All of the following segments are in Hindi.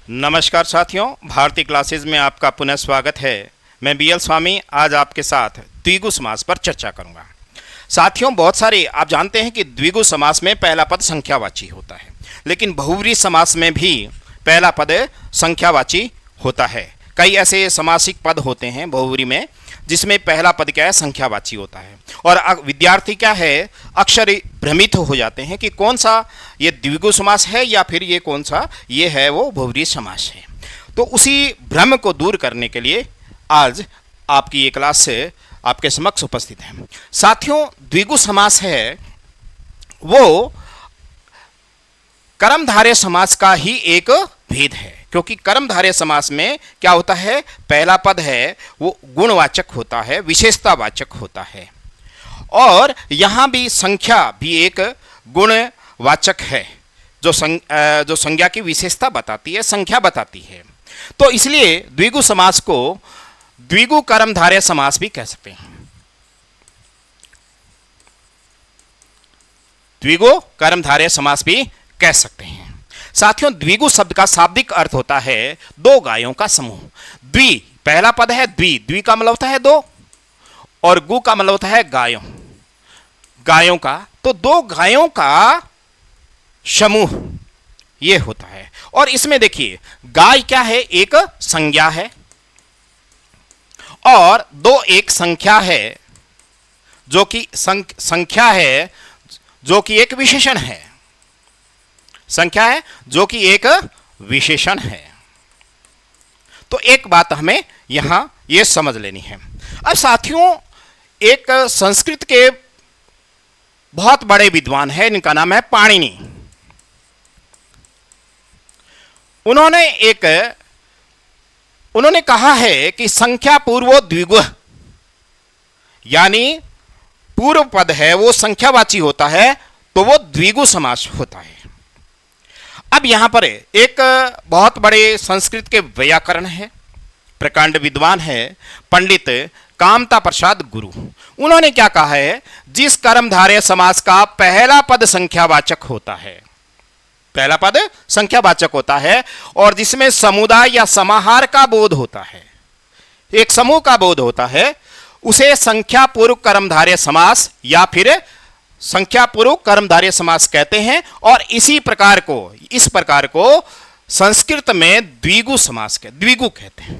नमस्कार साथियों, भारतीय क्लासेज में आपका पुनः स्वागत है। मैं बीएल स्वामी आज आपके साथ द्विगु समास पर चर्चा करूंगा। साथियों, बहुत सारे आप जानते हैं कि द्विगु समास में पहला पद संख्यावाची होता है, लेकिन बहुव्रीहि समास में भी पहला पद संख्यावाची होता है। कई ऐसे समासिक पद होते हैं बहुव्रीहि में जिसमें पहला पद क्या है, संख्यावाची होता है। और विद्यार्थी क्या है, अक्सर भ्रमित हो जाते हैं कि कौन सा ये द्विगु समास है या फिर ये कौन सा ये है वो बहुव्रीहि समास है। तो उसी भ्रम को दूर करने के लिए आज आपकी ये क्लास से आपके समक्ष उपस्थित है। साथियों, द्विगु समास है वो कर्मधारय समास का ही एक भेद है, क्योंकि कर्मधारय समास में क्या होता है, पहला पद है वो गुणवाचक होता है, विशेषतावाचक होता है, और यहाँ भी संख्या भी एक गुणवाचक है जो संज्ञा की विशेषता बताती है, संख्या बताती है। तो इसलिए द्विगु समास को द्विगु कर्मधारय समास भी कह सकते हैं। द्विगु कर्मधारय समास भी कह सकते हैं। साथियों, द्विगु शब्द का शाब्दिक अर्थ होता है दो गायों का समूह। द्वि पहला पद है, द्वि का मतलब होता है दो, और गु का मतलब होता है गायों का। तो दो गायों का समूह ये होता है। और इसमें देखिए, गाय क्या है, एक संज्ञा है, और दो एक संख्या है जो कि संख्या है जो कि एक विशेषण है। संख्या है जो कि एक विशेषण है। तो एक बात हमें यहां ये समझ लेनी है। अब साथियों, एक संस्कृत के बहुत बड़े विद्वान है, इनका नाम है पाणिनि। उन्होंने कहा है कि संख्या पूर्वो द्विगु, यानी पूर्व पद है वो संख्यावाची होता है तो वो द्विगु समास होता है। अब यहां पर एक बहुत बड़े संस्कृत के व्याकरण है, प्रकांड विद्वान है, पंडित कामता प्रसाद गुरु। उन्होंने क्या कहा है, जिस कर्मधारय समास का पहला पद संख्यावाचक होता है, पहला पद संख्यावाचक होता है, और जिसमें समुदाय या समाहार का बोध होता है, एक समूह का बोध होता है, उसे संख्या पूर्व कर्मधारय समास या फिर संख्या पूर्व कर्मधारय समास कहते हैं। और इस प्रकार को संस्कृत में द्विगु समास द्विगु कहते हैं।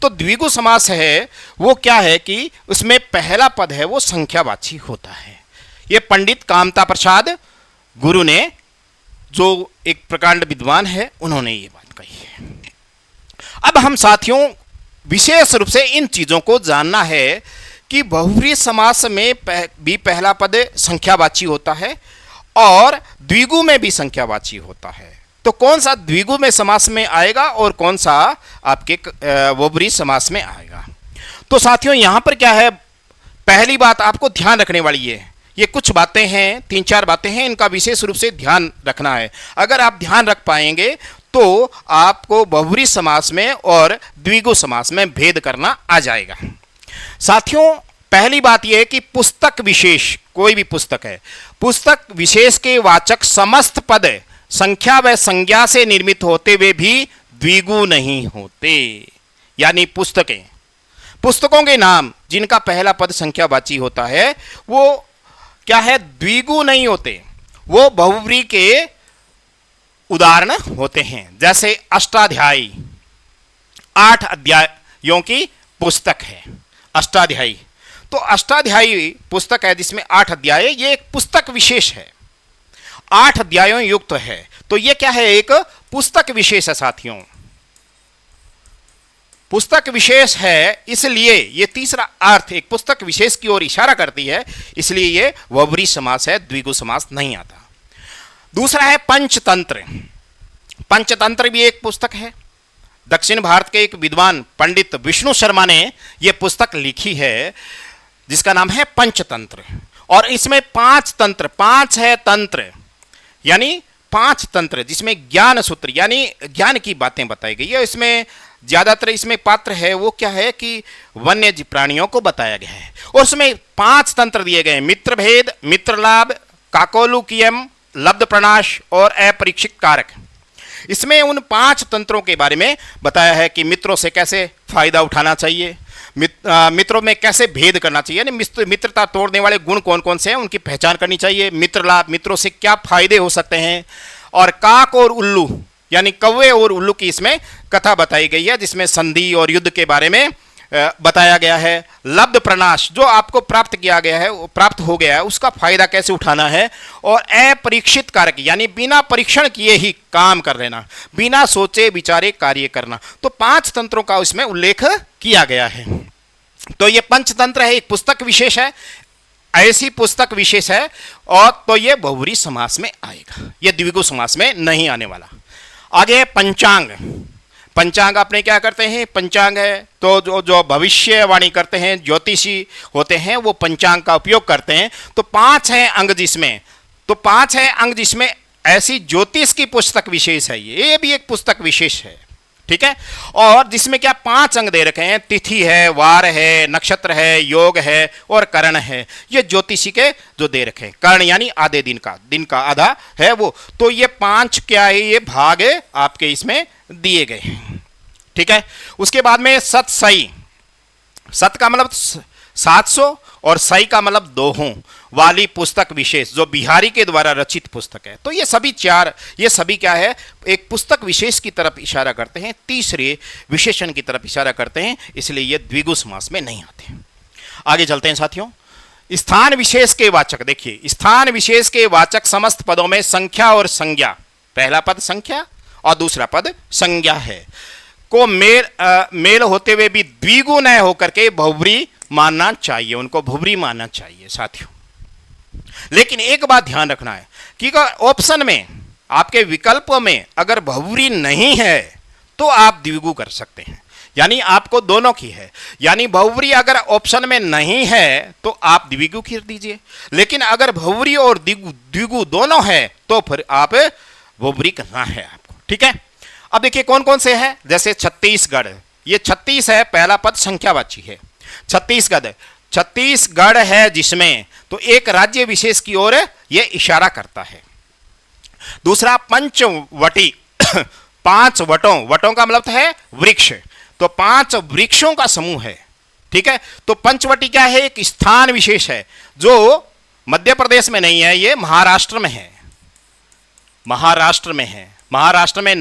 तो द्विगु समास है वो क्या है कि उसमें पहला पद है वो संख्यावाची होता है। ये पंडित कामता प्रसाद गुरु ने, जो एक प्रकांड विद्वान है, उन्होंने ये बात कही है। अब हम साथियों विशेष रूप से इन चीजों को जानना है कि बहुव्रीहि समास में भी पहला पद संख्यावाची होता है और द्विगु में भी संख्यावाची होता है। तो कौन सा द्विगु में समास में आएगा और कौन सा आपके बहुव्रीहि समास में आएगा। तो साथियों, यहां पर क्या है, पहली बात आपको ध्यान रखने वाली है, ये कुछ बातें हैं, 3-4 बातें हैं, इनका विशेष रूप से ध्यान रखना है। अगर आप ध्यान रख पाएंगे तो आपको बहुव्रीहि समास में और द्विगु समास में भेद करना आ जाएगा। साथियों, पहली बात यह है कि पुस्तक विशेष, कोई भी पुस्तक है, पुस्तक विशेष के वाचक समस्त पद संख्या व संज्ञा से निर्मित होते हुए भी द्विगु नहीं होते। यानी पुस्तकों के नाम जिनका पहला पद संख्यावाची होता है वो क्या है, द्विगु नहीं होते, वो बहुव्रीहि के उदाहरण होते हैं। जैसे अष्टाध्यायी, 8 अध्यायों की पुस्तक है अष्टाध्यायी। तो अष्टाध्यायी पुस्तक है जिसमें 8 अध्याय, ये एक पुस्तक विशेष है, 8 अध्यायों युक्त है। तो ये क्या है, एक पुस्तक विशेष है साथियों, पुस्तक विशेष है। इसलिए ये तीसरा अर्थ एक पुस्तक विशेष की ओर इशारा करती है, इसलिए ये बहुव्रीहि समास है, द्विगु समास नहीं आता। दूसरा है पंचतंत्र। पंचतंत्र भी एक पुस्तक है। दक्षिण भारत के एक विद्वान पंडित विष्णु शर्मा ने यह पुस्तक लिखी है जिसका नाम है पंचतंत्र। और इसमें 5 तंत्र, 5 है तंत्र, यानी 5 तंत्र जिसमें ज्ञान सूत्र यानी ज्ञान की बातें बताई गई है। इसमें ज्यादातर इसमें पात्र है वो क्या है कि वन्य प्राणियों को बताया गया है। और उसमें 5 तंत्र दिए गए, मित्र भेद, मित्र लाभ, काकोलुकियम, लब्ध प्रणाश और अपरीक्षित कारक। इसमें उन 5 तंत्रों के बारे में बताया है कि मित्रों से कैसे फायदा उठाना चाहिए, मित्रों में कैसे भेद करना चाहिए, यानी मित्रता तोड़ने वाले गुण कौन कौन से हैं उनकी पहचान करनी चाहिए, मित्र लाभ, मित्रों से क्या फायदे हो सकते हैं, और काक और उल्लू यानी कौवे और उल्लू की इसमें कथा बताई गई है, जिसमें संधि और युद्ध के बारे में बताया गया है। लब्ध प्रनाश, जो आपको प्राप्त किया गया है, प्राप्त हो गया है, उसका फायदा कैसे उठाना है, और अपरीक्षित कारक यानी बिना परीक्षण किए ही काम कर लेना, बिना सोचे विचारे कार्य करना। तो 5 तंत्रों का इसमें उल्लेख किया गया है। तो ये पंचतंत्र है, एक पुस्तक विशेष है, ऐसी पुस्तक विशेष है, और तो ये बहुव्रीहि समास में आएगा, ये द्विगु समास में नहीं आने वाला। आगे पंचांग। पंचांग अपने क्या करते हैं, पंचांग है तो जो भविष्यवाणी करते हैं, ज्योतिषी होते हैं, वो पंचांग का उपयोग करते हैं। तो 5 हैं अंग जिसमें, तो 5 हैं अंग जिसमें ऐसी ज्योतिष की पुस्तक विशेष है, ये भी एक पुस्तक विशेष है, ठीक है। और जिसमें क्या 5 अंग दे रखे हैं, तिथि है, वार है, नक्षत्र है, योग है और करण है, ये ज्योतिषी के जो दे रखे हैं। कर्ण यानी आधे दिन का आधा है वो। तो ये 5 क्या है, ये भाग आपके इसमें दिए गए हैं, ठीक है। उसके बाद में सत सई, सत का मतलब 700 और सई का मतलब 200 वाली पुस्तक विशेष, जो बिहारी के द्वारा रचित पुस्तक है। तो ये सभी 4, ये सभी क्या है, एक पुस्तक विशेष की तरफ इशारा करते हैं, तीसरे विशेषण की तरफ इशारा करते हैं, इसलिए ये द्विगु समास में नहीं आते। आगे चलते हैं साथियों। स्थान विशेष के वाचक, देखिए स्थान विशेष के वाचक समस्त पदों में संख्या और संज्ञा, पहला पद संख्या और दूसरा पद संज्ञा है, को मेल होते हुए भी द्विगु न होकर के बहुव्रीहि मानना चाहिए, उनको बहुव्रीहि मानना चाहिए साथियों। लेकिन एक बात ध्यान रखना है कि ऑप्शन में, आपके विकल्पों में अगर बहुव्रीहि नहीं है तो आप द्विगु कर सकते हैं, यानी आपको दोनों की है, यानी बहुव्रीहि अगर ऑप्शन में नहीं है तो आप द्विगु कर दीजिए, लेकिन अगर बहुव्रीहि और द्विगु दोनों है तो फिर आप बहुव्रीहि करना है आपको, ठीक है। अब देखिए कौन कौन से हैं, जैसे छत्तीसगढ़, ये 36 है, पहला पद संख्यावाची है। छत्तीसगढ़ है जिसमें, तो एक राज्य विशेष की ओर यह इशारा करता है। दूसरा पंचवटी, 5 वटों का मतलब है वृक्ष, तो 5 वृक्षों का समूह है, ठीक है। तो पंचवटी क्या है, एक स्थान विशेष है जो मध्य प्रदेश में नहीं है, ये महाराष्ट्र में है, महाराष्ट्र में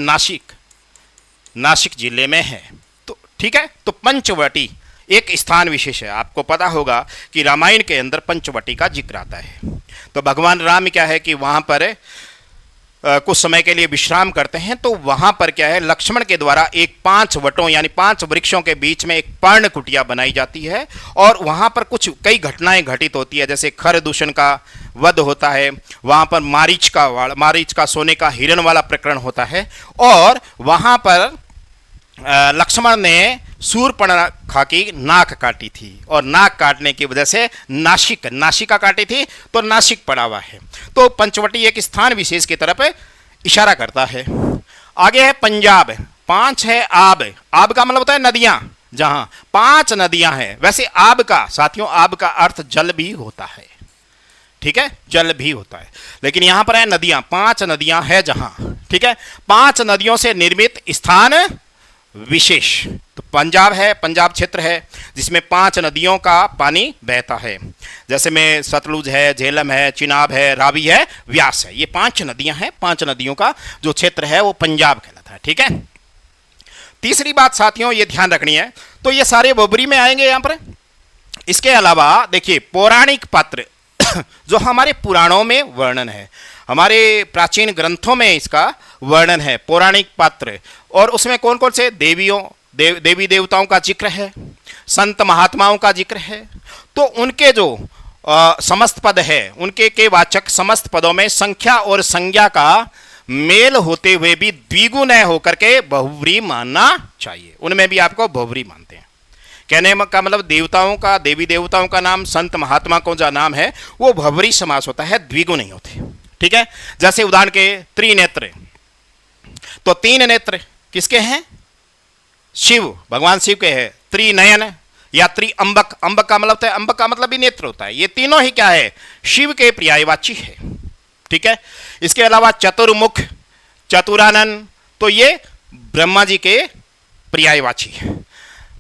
नासिक जिले में है, तो ठीक है। तो पंचवटी एक स्थान विशेष है। आपको पता होगा कि रामायण के अंदर पंचवटी का जिक्र आता है। तो भगवान राम क्या है कि वहाँ पर कुछ समय के लिए विश्राम करते हैं, तो वहाँ पर क्या है, लक्ष्मण के द्वारा एक 5 वटों यानी 5 वृक्षों के बीच में एक पर्ण कुटिया बनाई जाती है, और वहाँ पर कई घटनाएं घटित होती है, जैसे खर दूषण का वध होता है, वहाँ पर मारीच का सोने का हिरण वाला प्रकरण होता है, और वहाँ पर लक्ष्मण ने शूर्पणखा की नाक काटी थी, और नाक काटने की वजह से नासिका काटी थी, तो नासिक पड़ा हुआ है। तो पंचवटी एक स्थान विशेष की तरफ इशारा करता है। आगे है पंजाब, 5 है आब का मतलब होता है नदियां, जहां 5 नदियां हैं। वैसे आब का साथियों, आब का अर्थ जल भी होता है, ठीक है, जल भी होता है, लेकिन यहां पर है नदियां, 5 नदियां है जहां, ठीक है। 5 नदियों से निर्मित स्थान विशेष, तो पंजाब है, पंजाब क्षेत्र है जिसमें 5 नदियों का पानी बहता है, जैसे में सतलुज है, झेलम है, चिनाब है, रावी है, व्यास है, ये 5 नदियां हैं। 5 नदियों का जो क्षेत्र है वो पंजाब कहलाता है, ठीक है। तीसरी बात साथियों ये ध्यान रखनी है, तो ये सारे बहुव्रीहि में आएंगे यहां पर। इसके अलावा देखिए पौराणिक पात्र जो हमारे पुराणों में वर्णन है, हमारे प्राचीन ग्रंथों में इसका वर्णन है, पौराणिक पात्र, और उसमें कौन कौन से देवी देवताओं का जिक्र है, संत महात्माओं का जिक्र है, तो उनके जो समस्त पद है, उनके के वाचक समस्त पदों में संख्या और संज्ञा का मेल होते हुए भी द्विगु न होकर के बहुव्रीहि मानना चाहिए, उनमें भी आपको बहुव्रीहि मानते हैं। कहने का मतलब देवी देवताओं का नाम, संत महात्मा को जो नाम है वो बहुव्रीहि समास होता है, द्विगु नहीं होते, ठीक है। जैसे उदाहरण के त्रिनेत्र, तो 3 नेत्र किसके हैं, शिव, भगवान शिव के हैं। त्रिनयन या त्रिअंबक, अंबक का मतलब है, अंबक का मतलब भी नेत्र होता है, ये तीनों ही क्या है, शिव के पर्यायवाची है, ठीक है। इसके अलावा चतुर्मुख, चतुरानन, तो ये ब्रह्मा जी के पर्यायवाची है।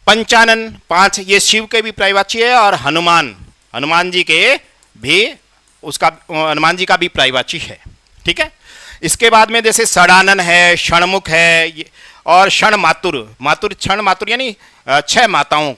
पंचानन 5 ये शिव के भी पर्यायवाची है, और हनुमान जी के भी हनुमान जी का भी पर्यायवाची है। ठीक है। इसके बाद में जैसे षडानन है, षणमुख है, और क्षण मातुर यानी 6 माताओं।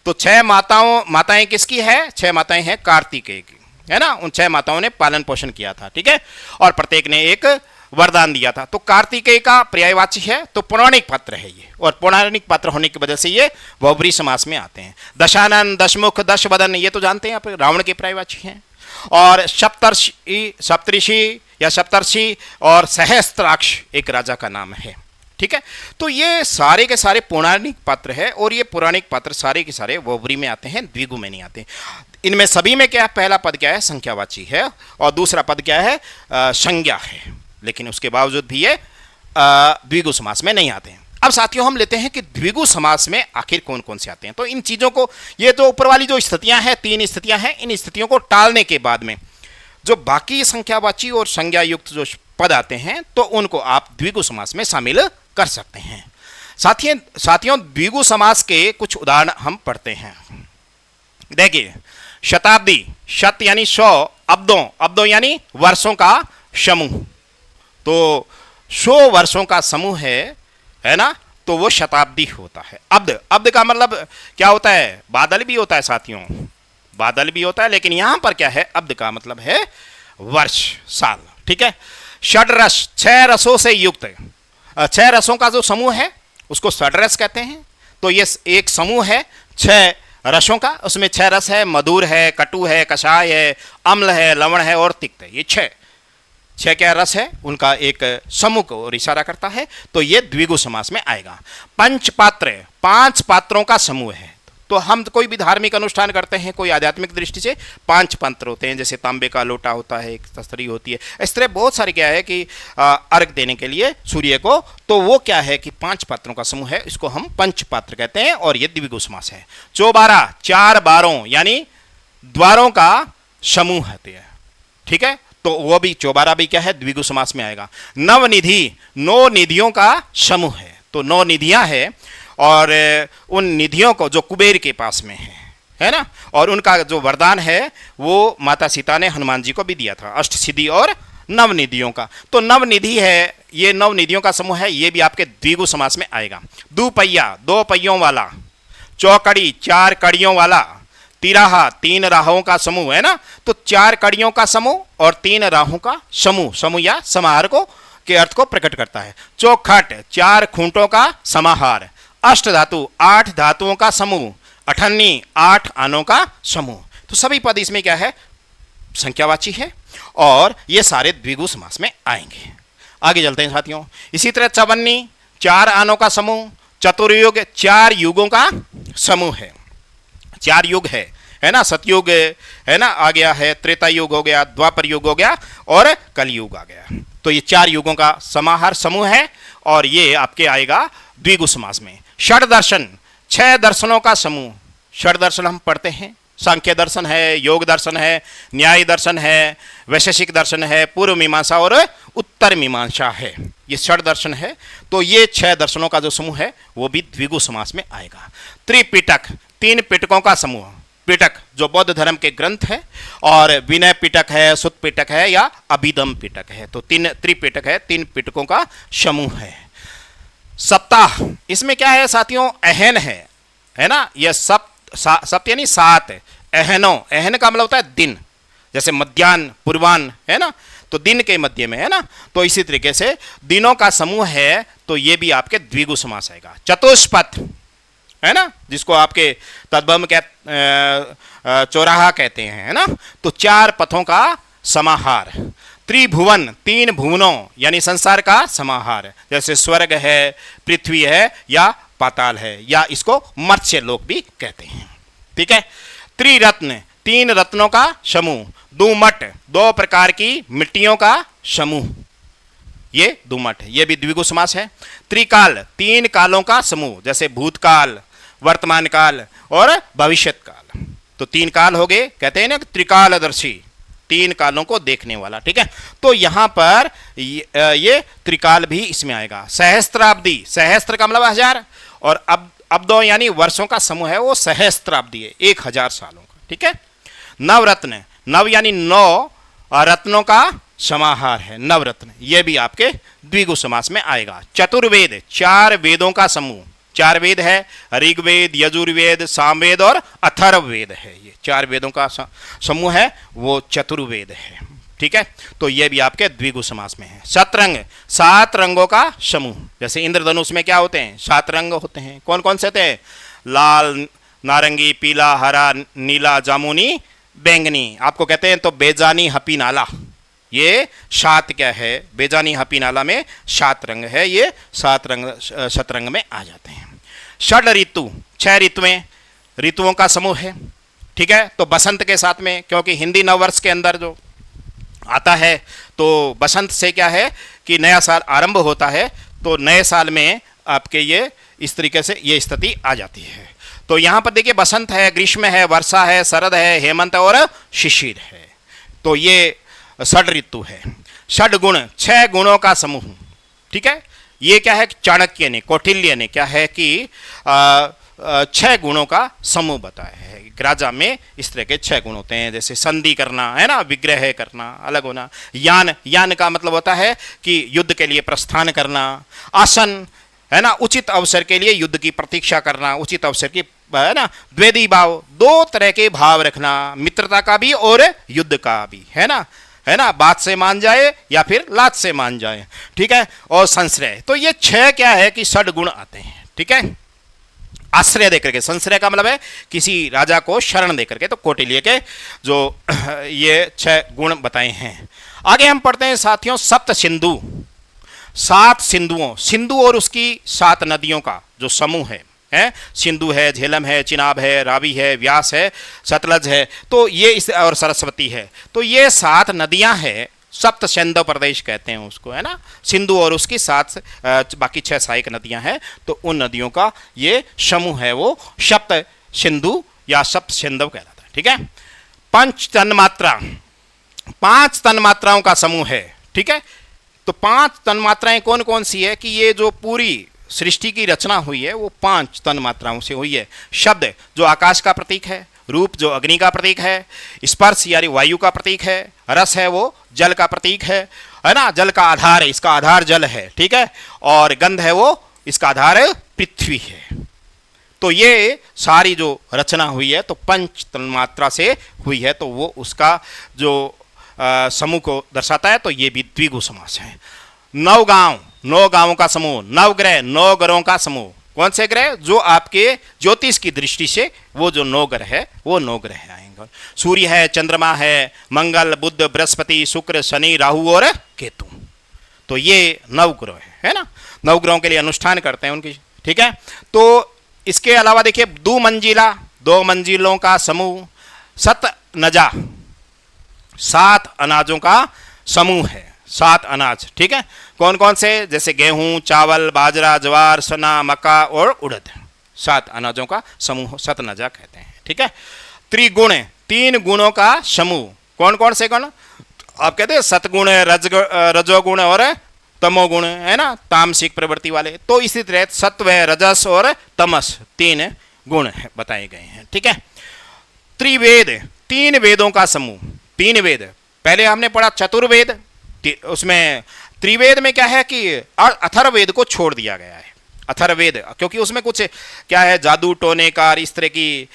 तो 6 माताएं किसकी है? 6 माताएं हैं कार्तिकेय की, है ना। उन 6 माताओं ने पालन पोषण किया था। ठीक है। और प्रत्येक ने एक वरदान दिया था। तो कार्तिकेय का पर्यायवाची है, तो पौराणिक पात्र है ये, और पौराणिक पात्र होने की वजह से ये बहुब्रीहि समास में आते हैं। दशानन, दशमुख, दशवदन ये तो जानते हैं आप, रावण के पर्यायवाची हैं। और सप्तऋषि या सप्तर्षि और सहस्त्राक्ष एक राजा का नाम है। ठीक है। तो ये सारे के सारे पौराणिक पात्र है, और ये पौराणिक पात्र सारे के सारे बहुब्रीहि में आते हैं, द्विगु में नहीं आते। इनमें सभी में क्या है? पहला पद क्या है? संख्यावाची है, और दूसरा पद क्या है? संज्ञा है। लेकिन उसके बावजूद भी ये द्विगु समास में नहीं आते हैं। अब साथियों हम लेते हैं कि द्विगु समास में आखिर कौन कौन से आते हैं। तो इन चीज़ों को, ये तो ऊपर वाली जो स्थितियां हैं, 3 स्थितियां हैं, इन स्थितियों को टालने के बाद में जो बाकी संख्यावाची और संज्ञा युक्त जो पद आते हैं, तो उनको आप द्विगु समास में शामिल कर सकते हैं। साथियों द्विगु समास के कुछ उदाहरण हम पढ़ते हैं। देखिए, शताब्दी, शत यानी 100, अब्दों यानी वर्षों का समूह। तो 100 वर्षों का समूह है ना, तो वो शताब्दी होता है। अब्द का मतलब क्या होता है? बादल भी होता है साथियों, बादल भी होता है, लेकिन यहां पर क्या है? अब्द का मतलब है वर्ष, साल। ठीक है। षड्रस, 6 रसों से युक्त, 6 रसों का जो समूह है उसको षड्रस कहते हैं। तो ये एक समूह है 6 रसों का, उसमें 6 रस है, मधुर है, कटु है, कषाय है, अम्ल है, लवण है और तिक्त है। ये 6 क्या रस है, उनका एक समूह को और इशारा करता है। तो ये द्विगु समास में आएगा। पंचपात्र, 5 पात्रों का समूह है। तो हम कोई भी धार्मिक अनुष्ठान करते हैं, कोई आध्यात्मिक दृष्टि से 5 पात्र होते हैं। जैसे तांबे का लोटा होता है, एक तस्तरी होती है, इस तरह बहुत सारे क्या है कि अर्घ देने के लिए सूर्य को, तो वो क्या है कि 5 पात्रों का समूह है, इसको हम पंचपात्र कहते हैं, और ये द्विगु समास है। चौबारा, 4 बारों यानी द्वारों का समूह है। ठीक है। तो वो भी चौबारा भी क्या है? द्विगु समास में आएगा। नवनिधि, 9 निधियों का समूह है। तो 9 निधियां हैं, और उन निधियों को जो कुबेर के पास में है ना, और उनका जो वरदान है वो माता सीता ने हनुमान जी को भी दिया था, अष्टसिद्धि और नवनिधियों का। तो नवनिधि है, ये 9 निधियों का समूह है, ये भी आपके द्विगु समास में आएगा। दुपहिया, 2 पहियों वाला। चौकड़ी, 4 कड़ियों वाला। तिराहा, 3 राहों का समूह है ना, तो 4 कड़ियों का समूह और 3 राहों का समूह या समाहार को के अर्थ को प्रकट करता है। चौखट, 4 खूंटों का समाहार। अष्ट धातु, 8 धातुओं का समूह। अठन्नी, 8 आनों का समूह। तो सभी पद इसमें क्या है? संख्यावाची है, और ये सारे द्विगु समास में आएंगे। आगे चलते हैं साथियों। इसी तरह चवन्नी, 4 आनों का समूह। चतुर्युग, 4 युगों का समूह है। 4 युग है ना, सतयुग है ना, आ गया है, त्रेता युग हो गया, द्वापर युग हो गया, और कलयुग आ गया। तो ये 4 युगों का समाहार समूह है, और ये आपके आएगा द्विगु समास में। षड दर्शन, 6 दर्शनों का समूह। षड दर्शन हम पढ़ते हैं, सांख्य दर्शन है, योग दर्शन है, न्याय दर्शन है, वैशेषिक दर्शन है, पूर्व मीमांसा और उत्तर मीमांसा है। ये षड दर्शन है। तो ये 6 दर्शनों का जो समूह है वो भी द्विगु समास में आएगा। त्रिपिटक, 3 पिटकों का समूह। पिटक जो बौद्ध धर्म के ग्रंथ है, और विनय पिटक है, सुत पिटक है, या अभिधम पिटक है। तो 3 त्रिपिटक है, 3 पिटकों का समूह है। सप्ताह, इसमें क्या है साथियों? अहन है ना। यह सप्त यानी 7। अहन का मतलब होता है दिन, जैसे मध्याह्न, पूर्वाह्न है ना, तो दिन के मध्य में है ना। तो इसी तरीके से दिनों का समूह है, तो ये भी आपके द्विगु समास आएगा। चतुष्पथ है ना, जिसको आपके तद्भव के चौराहा कहते हैं, है ना। तो 4 पथों का समाहार। त्रिभुवन, 3 भुवनों यानी संसार का समाहार, जैसे स्वर्ग है, पृथ्वी है, या पाताल है, या इसको मत्स्य लोक भी कहते हैं। ठीक है। त्रिरत्न, 3 रत्नों का समूह। दुमट, 2 प्रकार की मिट्टियों का समूह। ये दुमट, ये भी द्विगु समास है। त्रिकाल, 3 कालों का समूह, जैसे भूतकाल, वर्तमान काल और भविष्यत काल। तो 3 काल हो गए, कहते हैं ना त्रिकालदर्शी, तीन कालों को देखने वाला, ठीक है। तो यहां पर ये त्रिकाल भी इसमें आएगा। सहस्त्राब्दी, सहस्त्र का मतलब 1000, और अब्दों यानी वर्षों का समूह है, वो सहस्त्राब्दी है, 1000 सालों का, ठीक है। नवरत्न, नव यानी 9 रत्नों का समाहार है, नवरत्न, ये भी आपके द्विगु समास में आएगा। चतुर्वेद, 4 वेदों का समूह, 4 वेद है, ऋग्वेद, यजुर्वेद, सामवेद और अथर्ववेद है, ये 4 वेदों का समूह है, वो चतुर्वेद है, ठीक है। तो ये भी आपके द्विगु समास में है। शतरंग, 7 रंगों का समूह, जैसे इंद्रधनुष में क्या होते हैं, 7 रंग होते हैं, कौन कौन से होते हैं, लाल, नारंगी, पीला, हरा, नीला, जामुनी, बैंगनी। आपको कहते हैं तो बेजानी हपी नाला, ये 7 क्या है, बेजानी हपी नाला में 7 रंग है, ये 7 रंग शतरंग में आ जाते हैं। षड ऋतु, 6 ऋतुओं का समूह है, ठीक है। तो बसंत के साथ में, क्योंकि हिंदी नववर्ष के अंदर जो आता है तो बसंत से क्या है कि नया साल आरंभ होता है, तो नए साल में आपके ये इस तरीके से ये स्थिति आ जाती है। तो यहाँ पर देखिए बसंत है, ग्रीष्म है, वर्षा है, शरद है, हेमंत और शिशिर है, तो ये षड ऋतु है। षड गुण, 6 गुणों का समूह, ठीक है। ये क्या है, चाणक्य ने, कौटिल्य ने क्या है कि 6 गुणों का समूह बताया है। राजा में इस तरह के 6 गुण होते हैं, जैसे संधि करना है ना, विग्रह करना, अलग होना। यान, यान का मतलब होता है कि युद्ध के लिए प्रस्थान करना। आसन है ना, उचित अवसर के लिए युद्ध की प्रतीक्षा करना, उचित अवसर की, है ना। द्वेदी भाव, 2 तरह के भाव रखना, मित्रता का भी और युद्ध का भी, है ना, है ना, बात से मान जाए या फिर लात से मान जाए, ठीक है। और संश्रय, तो ये 6 क्या है कि षड गुण आते हैं, ठीक है। आश्रय देकर के, संश्रय का मतलब है किसी राजा को शरण देकर के, तो कौटिल्य के जो ये 6 गुण बताए हैं। आगे हम पढ़ते हैं साथियों सप्त सिंधु, 7 सिंधुओं, सिंधु और उसकी 7 नदियों का जो समूह है, सिंधु है, झेलम है, चिनाब है, रावी है, व्यास है, सतलज है, तो ये इस, और सरस्वती है, तो ये 7 नदियां हैं, सप्त सिंधु प्रदेश कहते हैं उसको, है ना। सिंधु और उसकी 7 बाकी 6 सहायक नदियां हैं, तो उन नदियों का ये समूह है, वो सप्त सिंधु या सप्त सिंधु कहलाता है, ठीक है। पंच तन्मात्रा, 5 तन्मात्राओं का समूह है, ठीक है। तो 5 तन्मात्राएं कौन कौन सी है कि ये जो पूरी सृष्टि की रचना हुई है वो 5 तन्मात्राओं से हुई है। शब्द जो आकाश का प्रतीक है, रूप जो अग्नि का प्रतीक है, स्पर्श यानी वायु का प्रतीक है, रस है वो जल का प्रतीक है ना, जल का आधार है, इसका आधार जल है, ठीक है। और गंध है वो, इसका आधार पृथ्वी है। तो ये सारी जो रचना हुई है तो पंच तन्मात्रा से हुई है, तो वो उसका जो समूह को दर्शाता है, तो ये भी द्विगु समास है। 9 गांव, 9 गांवों का समूह। नवग्रह, 9 ग्रहों का समूह। कौन से ग्रह, जो आपके ज्योतिष की दृष्टि से वो जो 9 ग्रह है वो 9 ग्रह आएंगे। सूर्य है, चंद्रमा है, मंगल, बुध, बृहस्पति, शुक्र, शनि, राहु और केतु, तो ये 9 ग्रह है ना। 9 ग्रहों के लिए अनुष्ठान करते हैं उनकी, ठीक है। तो इसके अलावा देखिए 2 मंजिला, 2 मंजिलों का समूह। सत नजा, 7 अनाजों का समूह है, 7 अनाज, ठीक है। कौन कौन से, जैसे गेहूं, चावल, बाजरा, ज्वार, चना, मक्का और उड़द, 7 अनाजों का समूह सतनजा कहते हैं, ठीक है। त्रिगुण, 3 गुणों का समूह। कौन कौन से गुण, आप कहते हैं सतगुण, रजोगुण और तमोगुण, है ना, तामसिक प्रवृत्ति वाले। तो इसी तरह सत्व, रजस और तमस, 3 गुण बताए गए हैं, ठीक है। त्रिवेद, 3 वेदों का समूह। 3 वेद, पहले हमने पढ़ा चतुर्वेद, उसमें त्रिवेद में क्या है कि अथर्ववेद को छोड़ दिया गया है। अथर्ववेद क्योंकि उसमें कुछ क्या है, जादू टोने का, इस तरह की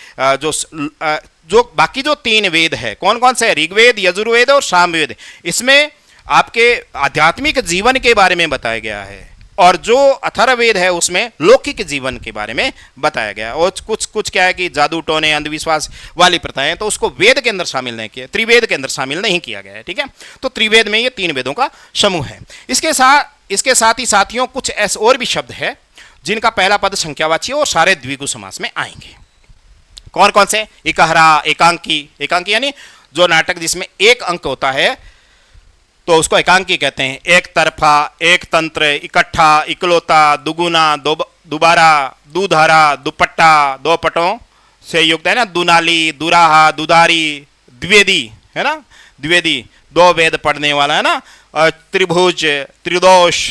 जो बाकी जो 3 वेद है, कौन कौन से, ऋग्वेद, यजुर्वेद और सामवेद, इसमें आपके आध्यात्मिक जीवन के बारे में बताया गया है, और जो अथर्ववेद है उसमें लौकिक जीवन के बारे में बताया गया। और कुछ क्या है कि जादू टोने, अंधविश्वास वाली प्रथाएं, तो उसको वेद के अंदर शामिल नहीं किया, त्रिवेद के अंदर शामिल नहीं किया गया है, ठीक है। तो त्रिवेद में ये 3 वेदों का समूह है। इसके साथ ही साथियों कुछ ऐसे और भी शब्द है जिनका पहला पद संख्यावाची और सारे द्विगु समास में आएंगे। कौन कौन से, इकहरा, एकांकी, एकांकी यानी जो नाटक जिसमें 1 अंक होता है तो उसको एकांकी कहते हैं। एक तरफा, एक तंत्र, इकट्ठा, इकलौता, दुगुना, दोबारा, दुधारा, दुपट्टा, 2 पटों से युक्त, है ना। दुनाली, दुराहा, दुदारी, द्विवेदी, है ना, द्विवेदी, दो वेद पढ़ने वाला है ना, त्रिभुज, त्रिदोष,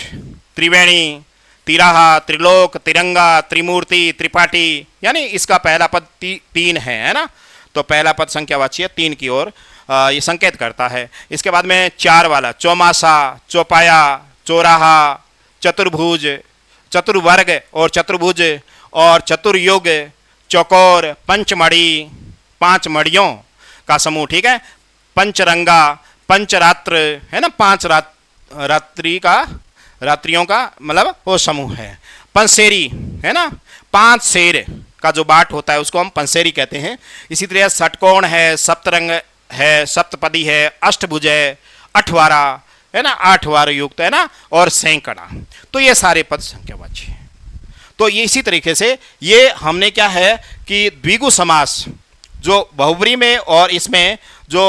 त्रिवेणी, तिराहा, त्रिलोक, तिरंगा, त्रिमूर्ति, त्रिपाठी, यानी इसका पहला पद तीन है ना, तो पहला पद संख्यावाची है, तीन की ओर ये संकेत करता है। इसके बाद में चार वाला चौमासा, चौपाया, चौराहा, चतुर्भुज, चतुर्वर्ग और चतुर्भुज और चतुर्युग, चौकोर, पंचमढ़ी, पांच मड़ियों का समूह, ठीक है, पंचरंगा, पंचरात्र है ना, पांच रात्रियों का मतलब वो समूह है। पंसेरी है ना, पांच शेर का जो बाट होता है उसको हम पंसेरी कहते हैं। इसी तरह षटकोण है, सप्तरंग है, सप्तपदी है, अष्टभुज है, अठवारा है ना, आठ वार युक्त है ना, और सैकड़ा। तो ये सारे पद संख्यावाची हैं। तो ये इसी तरीके से ये हमने क्या है कि द्विगु समास जो बहुब्री में और इसमें जो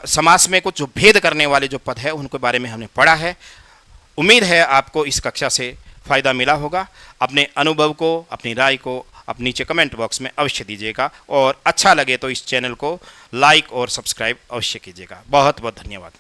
समास में कुछ भेद करने वाले जो पद है उनके बारे में हमने पढ़ा है। उम्मीद है आपको इस कक्षा से फ़ायदा मिला होगा। अपने अनुभव को, अपनी राय को आप नीचे कमेंट बॉक्स में अवश्य दीजिएगा और अच्छा लगे तो इस चैनल को लाइक और सब्सक्राइब अवश्य कीजिएगा। बहुत बहुत धन्यवाद।